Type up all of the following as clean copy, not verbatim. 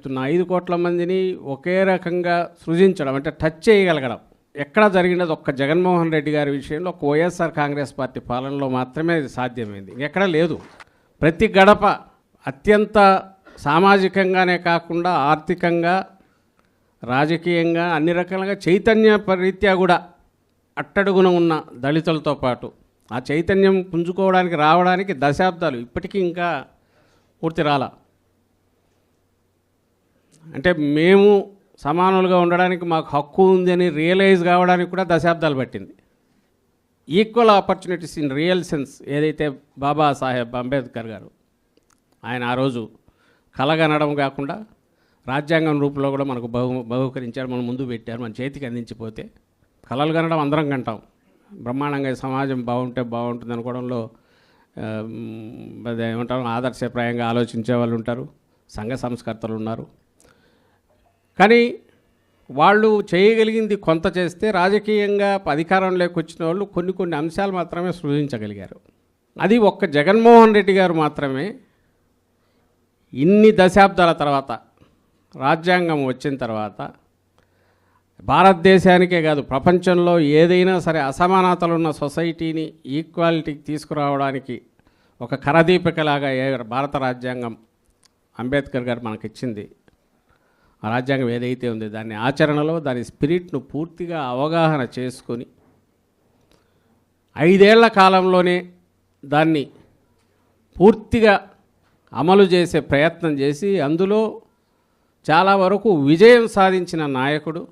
5 కోట్ల మందిని ఒకే రకంగా సృజించడం అంటే టచ్ చేయగలగడం ఎక్కడ జరిగినది ఒక్క జగన్మోహన్ రెడ్డి గారి విషయంలో ఒక వైఎస్ఆర్ కాంగ్రెస్ పార్టీ పాలనలో మాత్రమే ఇది సాధ్యమైంది. ఎక్కడ లేదు. ప్రతి గడప అత్యంత సామాజికంగానే కాకుండా ఆర్థికంగా రాజకీయంగా అన్ని రకాలుగా చైతన్య రీత్యా కూడా అట్టడుగున ఉన్న దళితులతో పాటు ఆ చైతన్యం పుంజుకోవడానికి రావడానికి దశాబ్దాలు ఇప్పటికీ ఇంకా పూర్తి రాలా. అంటే మేము సమానులుగా ఉండడానికి మాకు హక్కు ఉందని రియలైజ్ కావడానికి కూడా దశాబ్దాలు పట్టింది. Equal opportunities in real sense ఏదైతే బాబాసాహెబ్ అంబేద్కర్ గారు ఆయన ఆ రోజు కలగనడం కాకుండా రాజ్యాంగం రూపంలో కూడా మనకు బహుకరించారు, మన ముందు పెట్టారు, మన చేతికి అందించిపోతే కలలు కనడం అందరం కంటాం. బ్రహ్మాండంగా సమాజం బాగుంటే బాగుంటుంది అనుకోవడంలో ఏమంటారు ఆదర్శప్రాయంగా ఆలోచించే వాళ్ళు ఉంటారు, సంఘ సంస్కర్తలు ఉన్నారు. కానీ వాళ్ళు చేయగలిగింది కొంత చేస్తే రాజకీయంగా అధికారంలోకి వచ్చిన వాళ్ళు కొన్ని అంశాలు మాత్రమే సృజించగలిగారు. అది ఒక్క జగన్మోహన్ రెడ్డి గారు మాత్రమే ఇన్ని దశాబ్దాల తర్వాత రాజ్యాంగం వచ్చిన తర్వాత భారతదేశానికే కాదు ప్రపంచంలో ఏదైనా సరే అసమానతలున్న సొసైటీని ఈక్వాలిటీకి తీసుకురావడానికి ఒక కరదీపికలాగా భారత రాజ్యాంగం అంబేద్కర్ గారు మనకిచ్చింది. ఆ రాజ్యాంగం ఏదైతే ఉందో దాన్ని ఆచరణలో దాని స్పిరిట్ను పూర్తిగా అవగాహన చేసుకొని 5 ఏళ్ల కాలంలోనే దాన్ని పూర్తిగా అమలు చేసే ప్రయత్నం చేసి అందులో చాలా వరకు విజయం సాధించిన నాయకుడు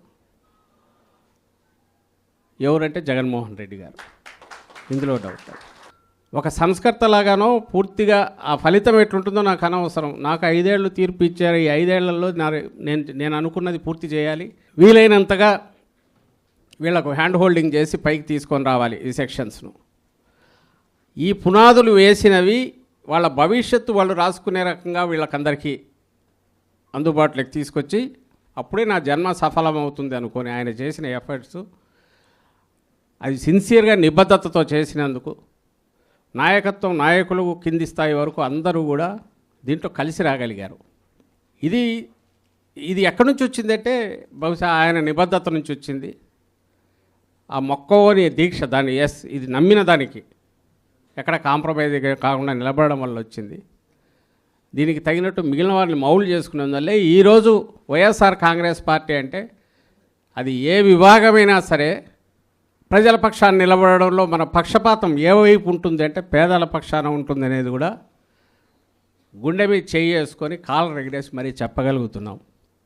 ఎవరంటే జగన్మోహన్ రెడ్డి గారు. ఇందులో డౌట్. ఒక సంస్కర్తలాగానో పూర్తిగా ఆ ఫలితం ఎట్లుంటుందో నాకు అనవసరం. నాకు 5 ఏళ్ళు తీర్పు ఇచ్చారు. ఈ 5 ఏళ్లలో నేను అనుకున్నది పూర్తి చేయాలి, వీలైనంతగా వీళ్ళకు హ్యాండ్ హోల్డింగ్ చేసి పైకి తీసుకొని రావాలి ఈ సెక్షన్స్ను. ఈ పునాదులు వేసినవి వాళ్ళ భవిష్యత్తు వాళ్ళు రాసుకునే రకంగా వీళ్ళకందరికీ అందుబాటులోకి తీసుకొచ్చి అప్పుడే నా జన్మ సఫలమవుతుంది అనుకొని ఆయన చేసిన ఎఫర్ట్స్ అది సిన్సియర్గా నిబద్ధతతో చేసినందుకు నాయకత్వం నాయకులు కింది స్థాయి వరకు అందరూ కూడా దీంట్లో కలిసి రాగలిగారు. ఇది ఎక్కడి నుంచి వచ్చిందంటే బహుశా ఆయన నిబద్ధత నుంచి వచ్చింది. ఆ మొక్కవని దీక్ష దాన్ని ఇది నమ్మిన దానికి ఎక్కడ కాంప్రమైజ్ కాకుండా నిలబడడం వల్ల వచ్చింది. దీనికి తగినట్టు మిగిలిన వారిని మౌలు చేసుకునేందువల్లే ఈరోజు వైఎస్ఆర్ కాంగ్రెస్ పార్టీ అంటే అది ఏ విభాగమైనా సరే ప్రజల పక్షాన్ని నిలబడడంలో మన పక్షపాతం ఏ వైపు ఉంటుంది అంటే పేదల పక్షాన ఉంటుంది అనేది కూడా గుండె మీద చేయి వేసుకొని కాళ్ళు రెగడేసి మరీ చెప్పగలుగుతున్నాం.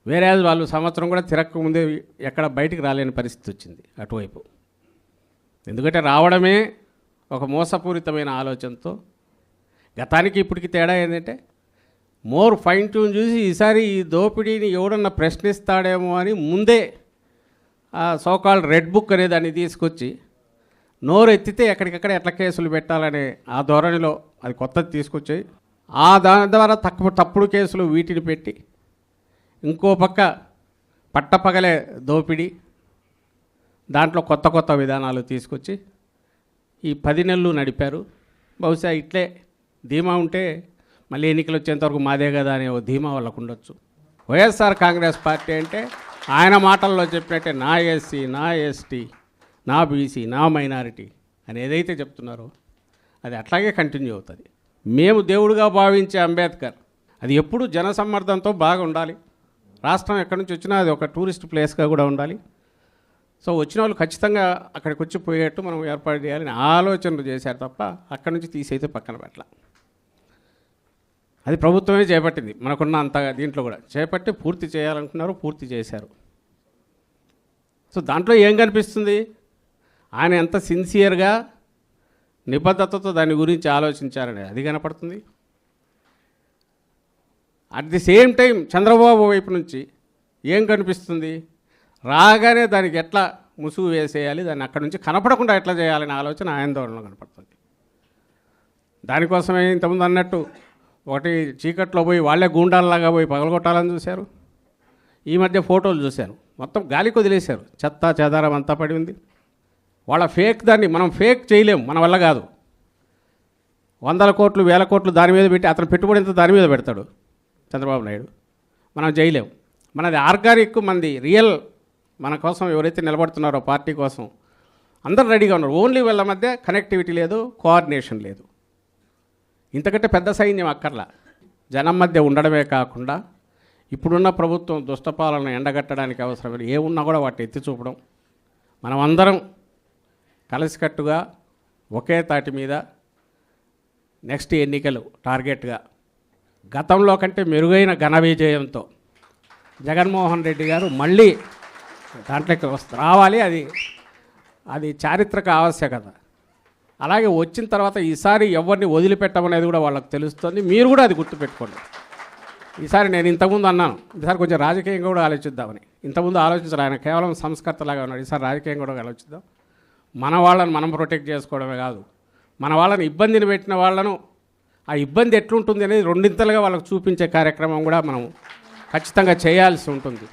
వేరే వాళ్ళు సంవత్సరం కూడా తిరగకముందే ఎక్కడ బయటికి రాలేని పరిస్థితి వచ్చింది అటువైపు. ఎందుకంటే రావడమే ఒక మోసపూరితమైన ఆలోచనతో. గతానికి ఇప్పటికి తేడా ఏంటంటే మోర్ ఫైన్ ట్యూన్ చూసి ఈసారి ఈ దోపిడీని ఎవడన్నా ప్రశ్నిస్తాడేమో అని ముందే ఆ సోకాల్డ్ రెడ్ బుక్ అనే దాన్ని తీసుకొచ్చి నోరు ఎత్తితే ఎక్కడికక్కడ ఎట్లా కేసులు పెట్టాలనే ఆ ధోరణిలో అది కొత్తది తీసుకొచ్చాయి. దాని ద్వారా తప్పుడు కేసులు వీటిని పెట్టి ఇంకో పక్క పట్టపగలే దోపిడీ దాంట్లో కొత్త విధానాలు తీసుకొచ్చి ఈ 10 నెలలు నడిపారు. బహుశా ఇట్లే ధీమా ఉంటే మళ్ళీ ఎన్నికలు వచ్చేంతవరకు మాదే కదా అనే ఓ ధీమా వాళ్ళకు ఉండొచ్చు. వైఎస్ఆర్ కాంగ్రెస్ పార్టీ అంటే ఆయన మాటల్లో చెప్పినట్టే నా ఎస్సీ, నా ఎస్టీ, నా బీసీ, నా మైనారిటీ అని ఏదైతే చెప్తున్నారో అది అట్లాగే కంటిన్యూ అవుతుంది. మేము దేవుడిగా భావించే అంబేద్కర్ అది ఎప్పుడు జనసమ్మర్దంతో బాగా ఉండాలి. రాష్ట్రం ఎక్కడి నుంచి వచ్చినా అది ఒక టూరిస్ట్ ప్లేస్గా కూడా ఉండాలి. సో వచ్చిన వాళ్ళు ఖచ్చితంగా అక్కడికి వచ్చి పోయేట్టు మనం ఏర్పాటు చేయాలని ఆలోచనలు చేశారు తప్ప అక్కడి నుంచి తీసైతే పక్కన పెట్టాల. అది ప్రభుత్వమే చేపట్టింది. మనకున్న అంత దీంట్లో కూడా చేపట్టి పూర్తి చేయాలనుకున్నారు, పూర్తి చేశారు. సో దాంట్లో ఏం కనిపిస్తుంది? ఆయన ఎంత సిన్సియర్గా నిబద్ధతతో దాని గురించి ఆలోచించారని అది కనపడుతుంది. At the same time Chandrababu వైపు నుంచి ఏం కనిపిస్తుంది? రాగానే దానికి ఎట్లా ముసుగు వేసేయాలి, దాన్ని అక్కడి నుంచి కనపడకుండా ఎట్లా చేయాలనే ఆలోచన ఆయన ధోరణిలో కనపడుతుంది. దానికోసమే ఇంతకుముందు అన్నట్టు ఒకటి చీకట్లో పోయి వాళ్ళే గూండాలలాగా పోయి పగలగొట్టాలని చూశారు. ఈ మధ్య ఫోటోలు చూశాను, మొత్తం గాలికి వదిలేశారు, చెత్త చెదారం అంతా పడి ఉంది. వాళ్ళ ఫేక్ దాన్ని మనం ఫేక్ చేయలేము, మన వల్ల కాదు. 100 కోట్లు 1000 కోట్లు దాని మీద పెట్టి అతను పెట్టుబడి ఎంత దాని మీద పెడతాడు చంద్రబాబు నాయుడు. మనం చేయలేము. మనది ఆర్గానిక్, మనది రియల్. మన కోసం ఎవరైతే నిలబడుతున్నారో పార్టీ కోసం అందరూ రెడీగా ఉన్నారు. ఓన్లీ వీళ్ళ మధ్య కనెక్టివిటీ లేదు, కోఆర్డినేషన్ లేదు. ఇంతకంటే పెద్ద సైన్యం అక్కర్లా. జనం మధ్య ఉండడమే కాకుండా ఇప్పుడున్న ప్రభుత్వం దుష్టపాలన ఎండగట్టడానికి అవసరమైన ఏమున్నా కూడా వాటిని ఎత్తి చూపడం, మనమందరం కలిసికట్టుగా ఒకే తాటి మీద నెక్స్ట్ ఎన్నికలు టార్గెట్గా గతంలో కంటే మెరుగైన ఘన విజయంతో జగన్మోహన్ రెడ్డి గారు మళ్ళీ దాంట్లోకి రావాలి. అది చారిత్రక ఆవశ్యకత. అలాగే వచ్చిన తర్వాత ఈసారి ఎవరిని వదిలిపెట్టమనేది కూడా వాళ్ళకి తెలుస్తుంది. మీరు కూడా అది గుర్తుపెట్టుకోండి. ఈసారి నేను ఇంతకుముందు అన్నాను, ఈసారి కొంచెం రాజకీయంగా కూడా ఆలోచిద్దామని. ఇంతకుముందు ఆలోచించారు, ఆయన కేవలం సంస్కర్తలాగా ఉన్నాడు. ఈసారి రాజకీయంగా కూడా ఆలోచిద్దాం. మన వాళ్ళని మనం ప్రొటెక్ట్ చేసుకోవడమే కాదు, మన వాళ్ళని ఇబ్బందిని పెట్టిన వాళ్ళను ఆ ఇబ్బంది ఎట్లుంటుంది అనేది రెండింతలుగా వాళ్ళకు చూపించే కార్యక్రమం కూడా మనం ఖచ్చితంగా చేయాల్సి ఉంటుంది.